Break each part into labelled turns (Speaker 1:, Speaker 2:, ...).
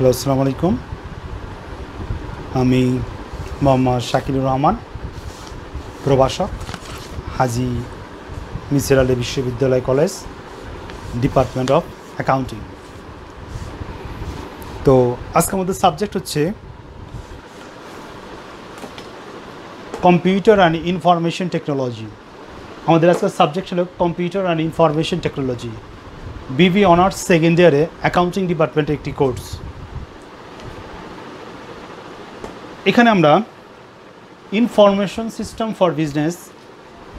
Speaker 1: Hello, আসসালামু আলাইকুম। আমি মোহাম্মদ শাকিলুর রহমান, প্রভাষক, হাজী মিসির আলী বিশ্ববিদ্যালয় কলেজ, ডিপার্টমেন্ট অফ অ্যাকাউন্টিং। তো আজকে আমাদের সাবজেক্ট হচ্ছে কম্পিউটার অ্যান্ড ইনফরমেশন টেকনোলজি। আমাদের আজকের সাবজেক্ট হলো computer and information technology, Bibi honours second ইয়ারে অ্যাকাউন্টিং ডিপার্টমেন্টের একটি কোর্স। এখানে আমরা ইনফরমেশন সিস্টেম ফর বিজনেস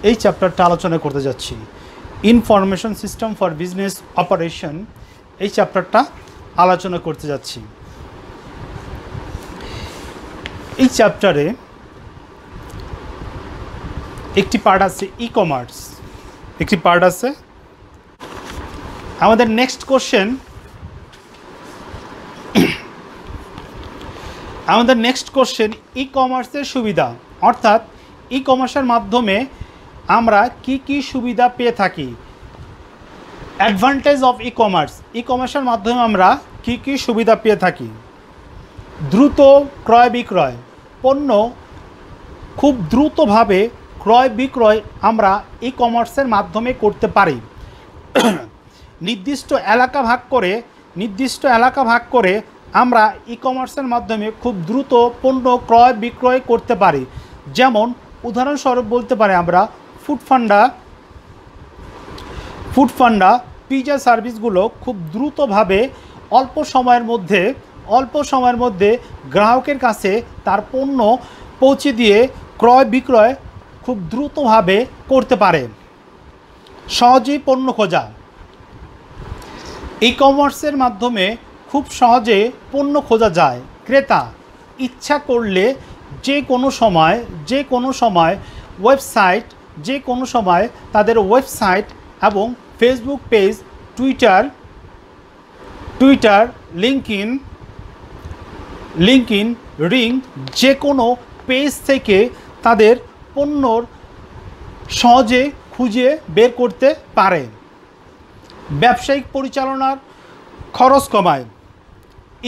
Speaker 1: এই চ্যাপ্টারটা আলোচনা করতে যাচ্ছি। Information system for business operation এই চ্যাপ্টারটা আলোচনা করতে যাচ্ছি। এই চ্যাপ্টারে একটি পার্ট আছে ই কমার্স, একটি পার্ট আছে। আমাদের নেক্সট কোশ্চেন, ই কমার্সের সুবিধা, অর্থাৎ ই কমার্সের মাধ্যমে আমরা কি কি সুবিধা পেয়ে থাকি। অ্যাডভান্টেজ অফ ই কমার্সের মাধ্যমে আমরা কি কি সুবিধা পেয়ে থাকি। দ্রুত ক্রয় বিক্রয়, পণ্য খুব দ্রুতভাবে ক্রয় বিক্রয় আমরা ই কমার্সের মাধ্যমে করতে পারি। নির্দিষ্ট এলাকা ভাগ করে আমরা ই কমার্সের মাধ্যমে খুব দ্রুত পণ্য ক্রয় বিক্রয় করতে পারি। যেমন উদাহরণস্বরূপ বলতে পারি আমরা ফুড পান্ডা পিজা সার্ভিসগুলো খুব দ্রুতভাবে অল্প সময়ের মধ্যে গ্রাহকের কাছে তার পণ্য পৌঁছে দিয়ে ক্রয় বিক্রয় খুব দ্রুতভাবে করতে পারে। সহজেই পণ্য খোঁজা, ই কমার্সের মাধ্যমে খুব সহজে পণ্য খোঁজা যায়। ক্রেতা ইচ্ছা করলে যে কোনো সময় তাদের ওয়েবসাইট এবং ফেসবুক পেজ, টুইটার, লিঙ্কইন, রিং যে কোনো পেজ থেকে তাদের পণ্যর সহজে খুঁজে বের করতে পারে। ব্যবসায়িক পরিচালনার খরচ কমায়,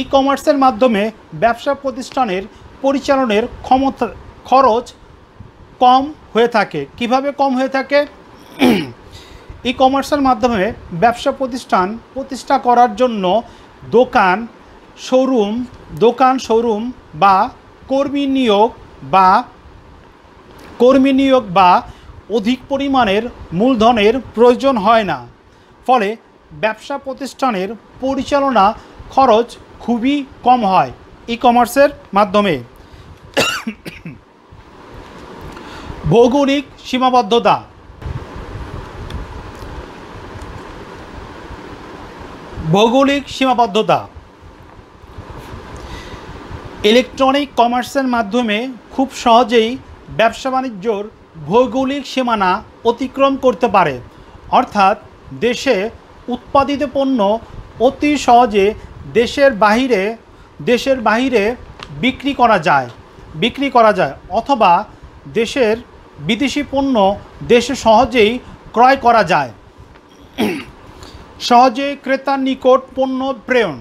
Speaker 1: ই কমার্সের মাধ্যমে ব্যবসা প্রতিষ্ঠানের পরিচালনের খরচ কম হয়ে থাকে। কিভাবে কম হয়ে থাকে? ই কমার্সের মাধ্যমে ব্যবসা প্রতিষ্ঠা করার জন্য দোকান, শোরুম বা কর্মী নিয়োগ বা অধিক পরিমাণের মূলধনের প্রয়োজন হয় না। ফলে ব্যবসা প্রতিষ্ঠানের পরিচালনা খরচ খুবই কম হয় ই কমার্সের মাধ্যমে। ভৌগোলিক সীমাবদ্ধতা, ইলেকট্রনিক কমার্সের মাধ্যমে খুব সহজেই ব্যবসা বাণিজ্যর ভৌগোলিক সীমানা অতিক্রম করতে পারে। অর্থাৎ দেশে উৎপাদিত পণ্য অতি সহজে দেশের বাইরে বিক্রি করা যায় অথবা দেশের বিদেশি পণ্য দেশে সহজেই ক্রয় করা যায়। সহজে ক্রেতার নিকট পণ্য প্রেরণ,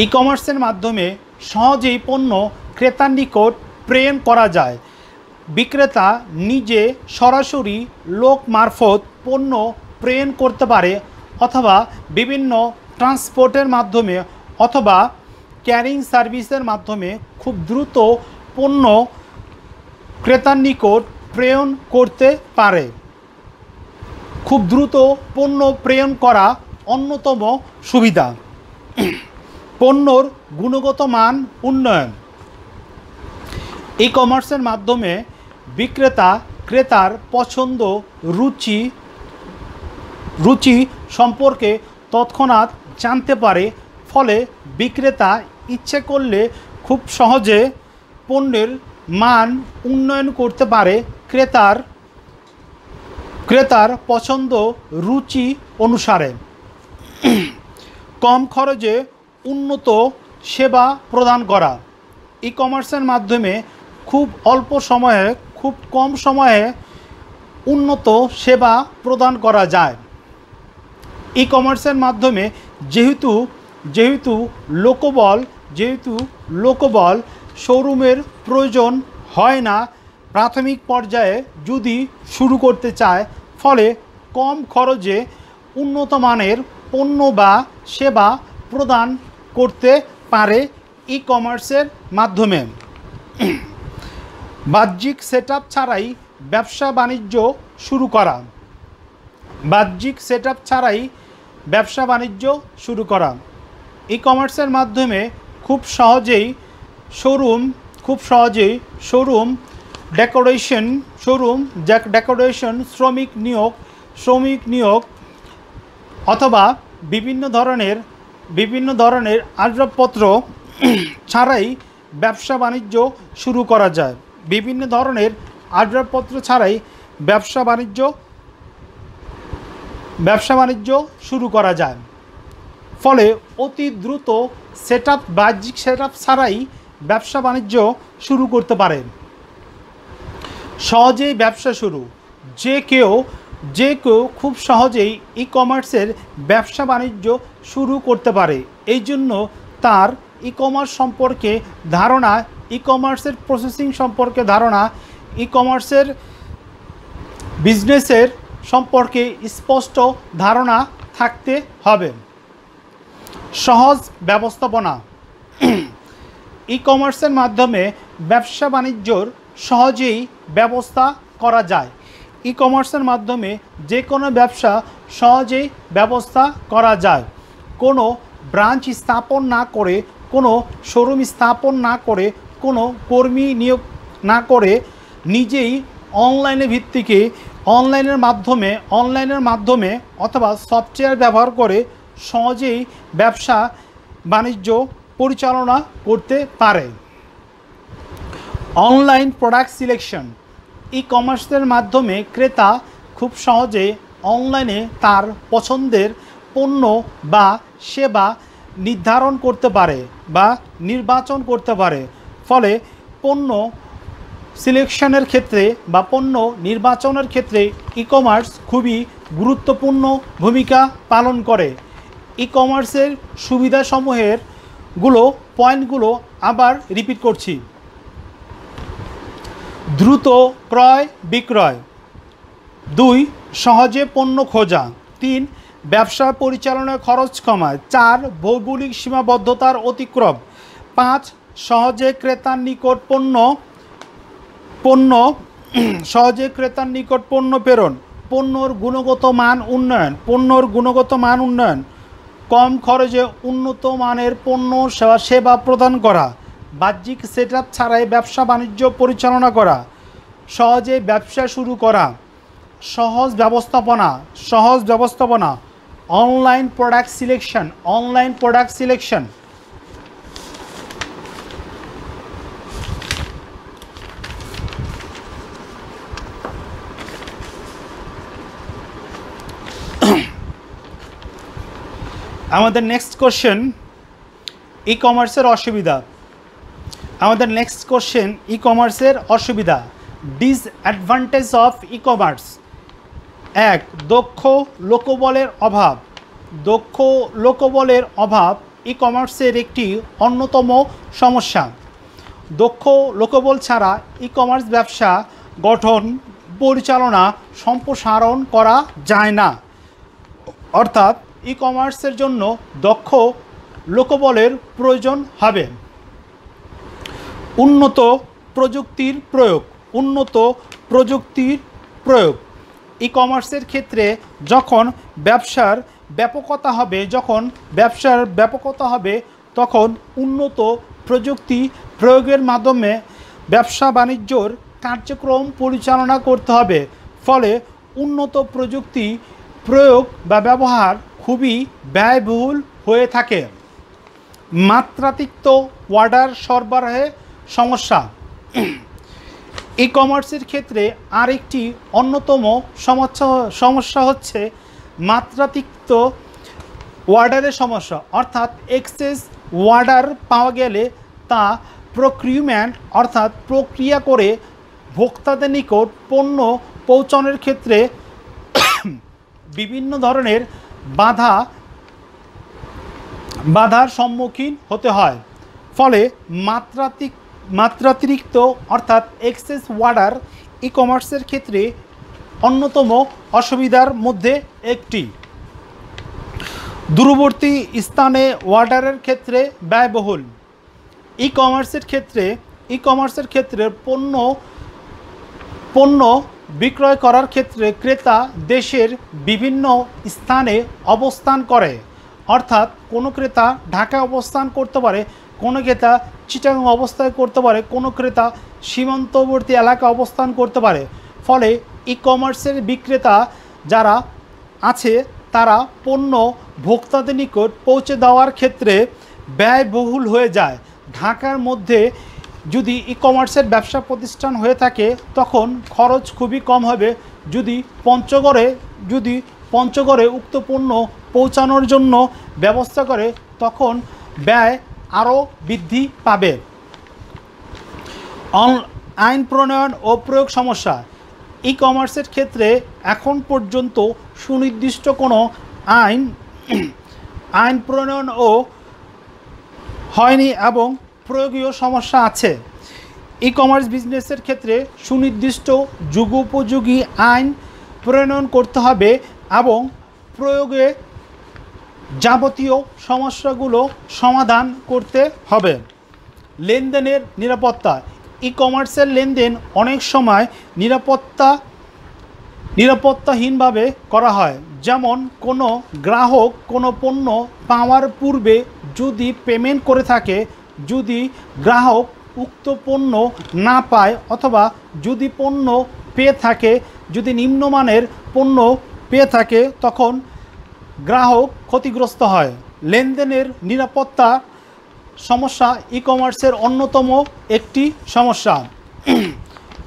Speaker 1: ই কমার্সের মাধ্যমে সহজেই পণ্য ক্রেতার নিকট প্রেরণ করা যায়। বিক্রেতা নিজে সরাসরি লোক মারফত পণ্য প্রেরণ করতে পারে অথবা বিভিন্ন ট্রান্সপোর্টের মাধ্যমে অথবা ক্যারিং সার্ভিসের মাধ্যমে খুব দ্রুত পণ্য ক্রেতার নিকট প্রেরণ করতে পারে। খুব দ্রুত পণ্য প্রেরণ করা অন্যতম সুবিধা। পণ্যর গুণগত মান উন্নয়ন, ই কমার্সের মাধ্যমে বিক্রেতা ক্রেতার পছন্দ, রুচি সম্পর্কে তৎক্ষণাৎ জানতে পারে। ফলে বিক্রেতা ইচ্ছে করলে খুব সহজে পণ্যের মান উন্নয়ন করতে পারে ক্রেতার পছন্দ, রুচি অনুসারে। কম খরচে উন্নত সেবা প্রদান করা, ই কমার্সের মাধ্যমে খুব কম সময়ে উন্নত সেবা প্রদান করা যায়। ই কমার্সের মাধ্যমে যেহেতু যেহেতু লোকবল শোরুমের প্রয়োজন হয় না প্রাথমিক পর্যায়ে যদি শুরু করতে চায়, ফলে কম খরচে উন্নত মানের পণ্য বা সেবা প্রদান করতে পারে ই কমার্সের মাধ্যমে। বাহ্যিক সেটআপ ছাড়াই ব্যবসা বাণিজ্য শুরু করা। ই কমার্সের মাধ্যমে খুব সহজেই শোরুম ডেকোরেশন, শ্রমিক নিয়োগ অথবা বিভিন্ন ধরনের আসবাবপত্র ছাড়াই ব্যবসা বাণিজ্য শুরু করা যায়। ফলে অতি দ্রুত বাহ্যিক সেটআপ ছাড়াই ব্যবসা বাণিজ্য শুরু করতে পারে। সহজেই ব্যবসা শুরু। যে কেউ খুব সহজেই ই কমার্সের ব্যবসা বাণিজ্য শুরু করতে পারে। এই জন্য তার ই কমার্স সম্পর্কে ধারণা, ই কমার্সের প্রসেসিং সম্পর্কে ধারণা, ই কমার্সের বিজনেসের সম্পর্কে স্পষ্ট ধারণা থাকতে হবে। সহজ ব্যবস্থাপনা। ই কমার্সের মাধ্যমে ব্যবসা বাণিজ্যর সহজেই ব্যবস্থা করা যায়। ই কমার্সের মাধ্যমে যে কোনো ব্যবসা সহজেই ব্যবস্থা করা যায়। কোনো ব্রাঞ্চ স্থাপন না করে, কোনো শোরুম স্থাপন না করে, কোনো কর্মী নিয়োগ না করে নিজেই অনলাইনের মাধ্যমে অথবা সফটওয়্যার ব্যবহার করে সহজেই ব্যবসা বাণিজ্য পরিচালনা করতে পারে। Online product selection. ই কমার্সের মাধ্যমে ক্রেতা খুব সহজে অনলাইনে তার পছন্দের পণ্য বা সেবা নির্ধারণ করতে পারে বা নির্বাচন করতে পারে। ফলে পণ্য সিলেকশনের ক্ষেত্রে বা পণ্য নির্বাচনের ক্ষেত্রে ই কমার্স খুবই গুরুত্বপূর্ণ ভূমিকা পালন করে। ই কমার্সের সুবিধাসমূহের পয়েন্টগুলো আবার রিপিট করছি। দ্রুত ক্রয় বিক্রয়। 2. সহজে পণ্য খোঁজা। 3. ব্যবসা পরিচালনায় খরচ কমায়। 4. ভৌগোলিক সীমাবদ্ধতার অতিক্রম। 5. সহজে ক্রেতার নিকট পণ্য প্রেরণ। পণ্যর গুণগত মান উন্নয়ন। কম খরচে উন্নত মানের পণ্য সেবা প্রদান করা। বাহ্যিক সেটআপ ছাড়াই ব্যবসা বাণিজ্য পরিচালনা করা। সহজে ব্যবসা শুরু করা। সহজ ব্যবস্থাপনা। Online product selection. আমাদের নেক্সট কোশ্চেন, ই কমার্সের অসুবিধা। Disadvantage of e commerce. 1. দক্ষ লোকবলের অভাব ই কমার্সের একটি অন্যতম সমস্যা। দক্ষ লোকবল ছাড়া ই কমার্স ব্যবসা গঠন, পরিচালনা, সম্প্রসারণ করা যায় না। অর্থাৎ ই কমার্সের জন্য দক্ষ লোকবলের প্রয়োজন হবে। উন্নত প্রযুক্তির প্রয়োগ। ই কমার্সের ক্ষেত্রে যখন ব্যবসার ব্যাপকতা হবে তখন উন্নত প্রযুক্তি প্রয়োগের মাধ্যমে ব্যবসা বাণিজ্যর কার্যক্রম পরিচালনা করতে হবে। ফলে উন্নত প্রযুক্তি প্রয়োগ বা ব্যবহার খুবই ব্যয়বহুল হয়ে থাকে। মাত্রাতিরিক্ত অর্ডার সরবরাহে সমস্যা। ই কমার্সের ক্ষেত্রে আরেকটি অন্যতম সমস্যা হচ্ছে মাত্রাতিরিক্ত অর্ডারের সমস্যা। অর্থাৎ এক্সেস অর্ডার পাওয়া গেলে তা প্রক্রিয়া করে ভোক্তাদের নিকট পণ্য পৌঁছানোর ক্ষেত্রে বিভিন্ন ধরনের বাধার সম্মুখীন হতে হয়। ফলে মাত্রাতিরিক্ত অর্থাৎ এক্সেস অর্ডার ই কমার্সের ক্ষেত্রে অন্যতম অসুবিধার মধ্যে একটি। দূরবর্তী স্থানে অর্ডারের ক্ষেত্রে ব্যয়বহুল। ই কমার্সের ক্ষেত্রে পণ্য বিক্রয় করার ক্ষেত্রে ক্রেতা দেশের বিভিন্ন স্থানে অবস্থান করে, অর্থাৎ কোনো ক্রেতা ঢাকায় অবস্থান করতে পারে, কোনো ক্রেতা চিটাগাং অবস্থান করতে পারে, কোনো ক্রেতা সীমান্তবর্তী এলাকায় অবস্থান করতে পারে। ফলে ই কমার্সের বিক্রেতা যারা আছে তারা পণ্য ভোক্তাদের নিকট পৌঁছে দেওয়ার ক্ষেত্রে ব্যয়বহুল হয়ে যায়। ঢাকার মধ্যে যদি ই কমার্সের ব্যবসা প্রতিষ্ঠান হয়ে থাকে তখন খরচ খুবই কম হবে। যদি পঞ্চগড়ে উক্ত পণ্য পৌঁছানোর জন্য ব্যবস্থা করে তখন ব্যয় আরও বৃদ্ধি পাবে। আইন প্রণয়ন ও প্রয়োগ সমস্যা। ই কমার্সের ক্ষেত্রে এখন পর্যন্ত সুনির্দিষ্ট কোনো আইন প্রণয়ন ও হয়নি এবং প্রয়োগীয় সমস্যা আছে। ই কমার্স বিজনেসের ক্ষেত্রে সুনির্দিষ্ট যুগোপযোগী আইন প্রণয়ন করতে হবে এবং প্রয়োগে যাবতীয় সমস্যাগুলো সমাধান করতে হবে। লেনদেনের নিরাপত্তা। ই কমার্সের লেনদেন অনেক সময় নিরাপত্তাহীনভাবে করা হয়। যেমন কোনো গ্রাহক কোনো পণ্য পাওয়ার পূর্বে যদি পেমেন্ট করে থাকে, যদি গ্রাহক উক্ত পণ্য না পায় অথবা যদি পণ্য পেয়ে থাকে, যদি নিম্নমানের পণ্য পেয়ে থাকে তখন গ্রাহক ক্ষতিগ্রস্ত হয়। লেনদেনের নিরাপত্তা সমস্যা ই কমার্সের অন্যতম একটি সমস্যা।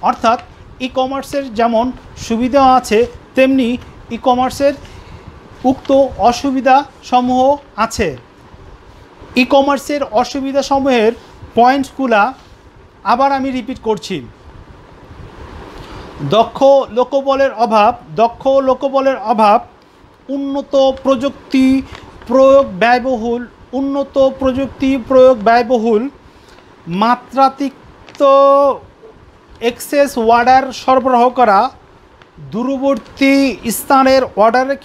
Speaker 1: অর্থাৎ ই কমার্সের যেমন সুবিধা আছে তেমনি ই কমার্সের উক্ত অসুবিধাসমূহ আছে। ই কমার্সের অসুবিধাসমূহের পয়েন্টসগুলা আবার আমি রিপিট করছি। দক্ষ লোকবলের অভাব, উন্নত প্রযুক্তি প্রয়োগ ব্যয়বহুল, মাত্রাতিরিক্ত এক্সেস অর্ডার সরবরাহ করা, দূরবর্তী স্থানের অর্ডারের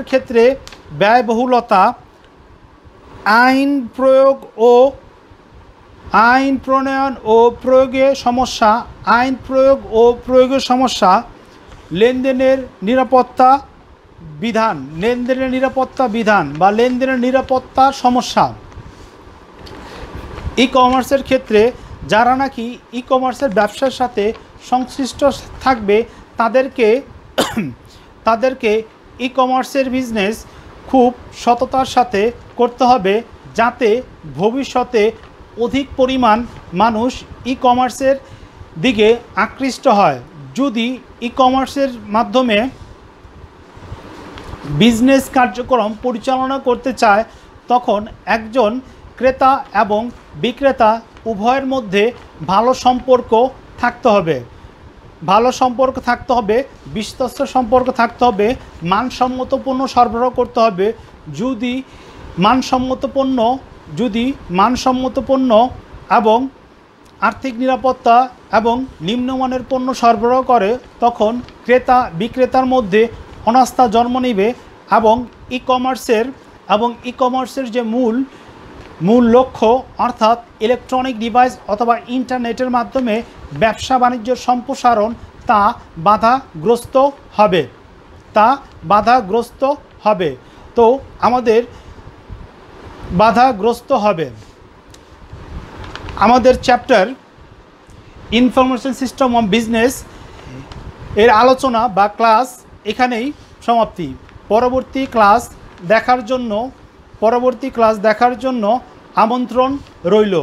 Speaker 1: ক্ষেত্রে ব্যয়বহুলতা, আইন প্রণয়ন ও প্রয়োগের সমস্যা, লেনদেনের নিরাপত্তা বিধান বা লেনদেনের নিরাপত্তার সমস্যা। ই কমার্সের ক্ষেত্রে যারা নাকি ই কমার্সের ব্যবসার সাথে সংশ্লিষ্ট থাকবে তাদেরকে ই কমার্সের বিজনেস খুব সততার সাথে করতে হবে যাতে ভবিষ্যতে অধিক পরিমাণ মানুষ ই কমার্সের দিকে আকৃষ্ট হয়। যদি ই কমার্সের মাধ্যমে বিজনেস কার্যক্রম পরিচালনা করতে চায় তখন একজন ক্রেতা এবং বিক্রেতা উভয়ের মধ্যে ভালো সম্পর্ক থাকতে হবে, বিশ্বস্ত সম্পর্ক থাকতে হবে, মানসম্মত পণ্য সরবরাহ করতে হবে। যদি মানসম্মত পণ্য এবং আর্থিক নিরাপত্তা এবং নিম্নমানের পণ্য সরবরাহ করে তখন ক্রেতা বিক্রেতার মধ্যে অনাস্থা জন্ম নেবে এবং ই কমার্সের যে মূল লক্ষ্য অর্থাৎ ইলেকট্রনিক ডিভাইস অথবা ইন্টারনেটের মাধ্যমে ব্যবসা বাণিজ্যের সম্প্রসারণ তা বাধাগ্রস্ত হবে। তো আমাদের আমাদের chapter information system of business এর আলোচনা বা ক্লাস এখানেই সমাপ্তি। পরবর্তী ক্লাস দেখার জন্য আমন্ত্রণ রইল।